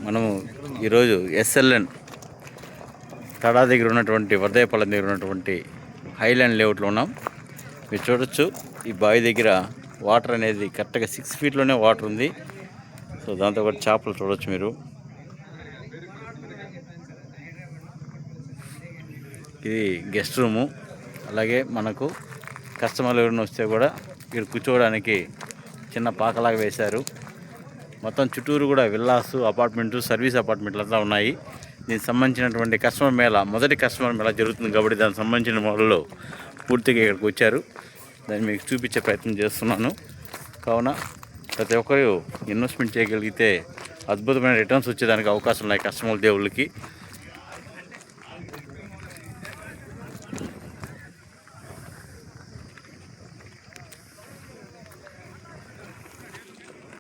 మనము ఈరోజు ఎస్ఎల్ఎన్ తడా దగ్గర ఉన్నటువంటి వర్ధయపాలెం దగ్గర ఉన్నటువంటి హైలాండ్ లేఅవుట్లో ఉన్నాం. మీరు చూడొచ్చు ఈ బావి దగ్గర వాటర్ అనేది కరెక్ట్గా 6 ఫీట్లోనే వాటర్ ఉంది. సో దాంతో పాటు చేపలు చూడొచ్చు మీరు. ఇది గెస్ట్ రూము. అలాగే మనకు కస్టమర్లు ఎవరైనా వస్తే కూడా ఇక్కడ కూర్చోవడానికి చిన్న పాకలాగా వేశారు. మొత్తం చుట్టూరు కూడా విల్లాసు, అపార్ట్మెంటు, సర్వీస్ అపార్ట్మెంట్లు అంతా ఉన్నాయి. దీనికి సంబంధించినటువంటి కస్టమర్ మేళా, మొదటి కస్టమర్ మేళా జరుగుతుంది కాబట్టి దానికి సంబంధించిన వాళ్ళు పూర్తిగా ఇక్కడికి వచ్చారు. దాన్ని మీకు చూపించే ప్రయత్నం చేస్తున్నాను. కావున ప్రతి ఒక్కరు ఇన్వెస్ట్మెంట్ చేయగలిగితే అద్భుతమైన రిటర్న్స్ వచ్చేదానికి అవకాశం ఉన్నాయి కస్టమర్ దేవుళ్ళకి.